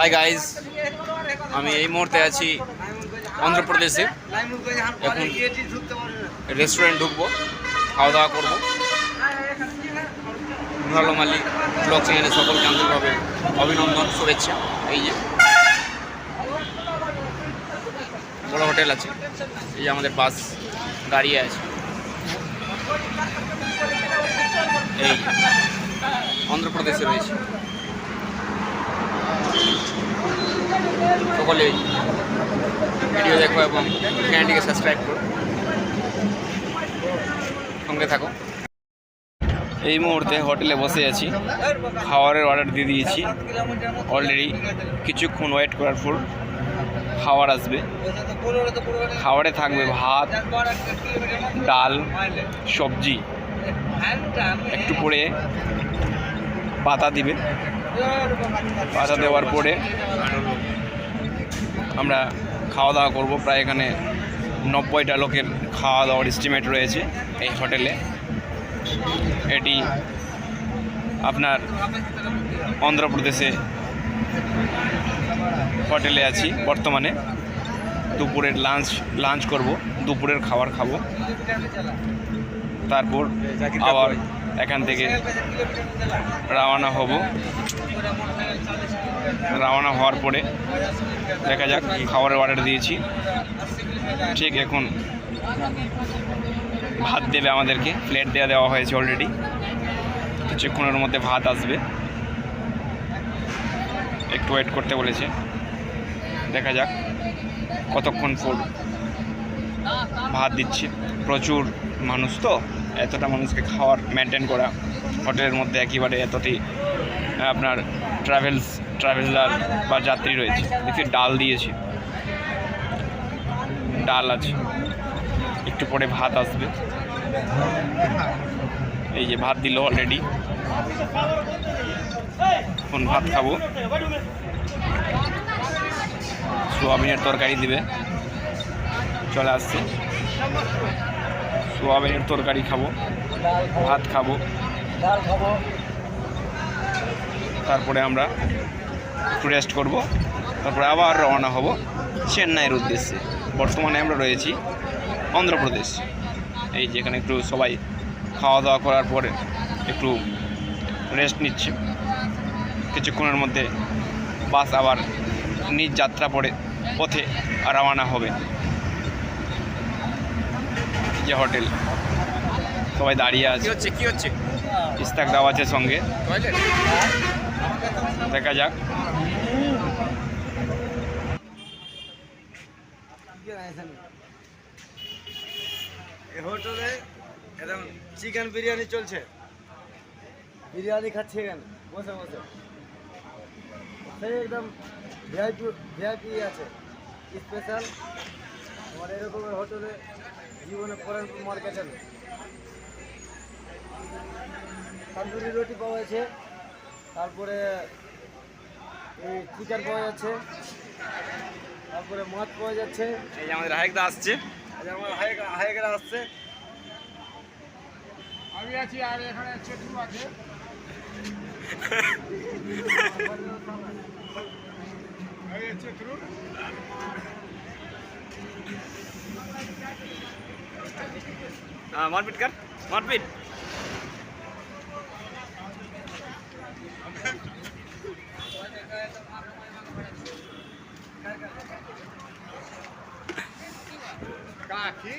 Hi guys, আমি এই মুহূর্তে আছি অন্ধ্রপ্রদেশে। এখন রেস্টুরেন্ট ঢুকবো, খাওয়া দাওয়া করবো। মৃণালমালী ব্লগ চ্যানেলে সকলকে আন্তরিকভাবে অভিনন্দন, শুভেচ্ছা। এই যে বড় হোটেল আছে, এই যে আমাদের বাস দাঁড়িয়ে আছে। এই অন্ধ্রপ্রদেশে রয়েছে। সকলে ভিডিও দেখো এবং চ্যানেলটিকে সাবস্ক্রাইব করো, সঙ্গে থাকো। এই মুহূর্তে হোটেলে বসে আছি, খাবারের অর্ডার দিয়ে দিয়েছি অলরেডি। কিছুক্ষণ ওয়েট করার পর খাবার আসবে। খাবারে থাকবে ভাত, ডাল, সবজি, একটু পরে পাতা দিবে। পাতা দেওয়ার পরে আমরা খাওয়া দাওয়া করবো। প্রায় এখানে 90টা লোকের খাওয়া দাওয়ার এস্টিমেট রয়েছে এই হোটেলে। এটি আপনার অন্ধ্রপ্রদেশে হোটেলে আছি বর্তমানে। দুপুরের লাঞ্চ করব, দুপুরের খাবার খাবো। তারপর আবার এখান থেকে রওনা হব। রওনা হওয়ার পরে দেখা যাক, খাবারের অর্ডার দিয়েছি। ঠিক এখন ভাত দেবে আমাদেরকে, প্লেট দেওয়া হয়েছে অলরেডি। কিছুক্ষণের মধ্যে ভাত আসবে, একটু ওয়েট করতে বলেছে। দেখা যাক কতক্ষণ পর ভাত দিচ্ছে। প্রচুর মানুষ তো, এতটা মানুষকে খাওয়ার মেনটেন করা হোটেলের মধ্যে একেবারে এতটি আপনার ট্রাভেলার বা যাত্রী রয়েছে। দেখি ডাল দিয়েছে, ডাল আছে, একটু পরে ভাত আসবে। এই যে ভাত দিল অলরেডি, এখন ভাত খাবো। সোয়াবিনের তরকারি দিবে, চলে আসছে। সোয়াবিনের তরকারি খাবো, ভাত খাবো, তারপরে আমরা একটু রেস্ট করবো। তারপরে আবার রওনা হব চেন্নাইয়ের উদ্দেশ্যে। বর্তমানে আমরা রয়েছি অন্ধ্রপ্রদেশ। এই যেখানে একটু সবাই খাওয়া দাওয়া করার পরে একটু রেস্ট নিচ্ছে। কিছুক্ষণের মধ্যে বাস আবার নিজ যাত্রা পথে রওনা হবে। যে হোটেল, সবাই দাঁড়িয়ে আছে। কি হচ্ছে ইস্তাক দাও আছে সঙ্গে, দেখা যাক। হোটেলে একদম চিকেন বিরিয়ানি চলছে, বিরিয়ানি খাচ্ছে এখানে বসে বসে। সেই একদম ভিআইপি আছে স্পেশাল। আমার এরকমের হোটেলে জীবনে পরের মার্কেটে নেই। তন্দুরি রুটি পাওয়া যাচ্ছে, তারপরে এই চিকেন পাওয়া যাচ্ছে, তারপরে মাছ পাওয়া যাচ্ছে। এই যে আমাদের হায়েকদা আসছে, আমার হায়েকরা আসছে। আমি আছি, আর এখানে চেটু আছে। মারপিট কর, মারপিট। কাকি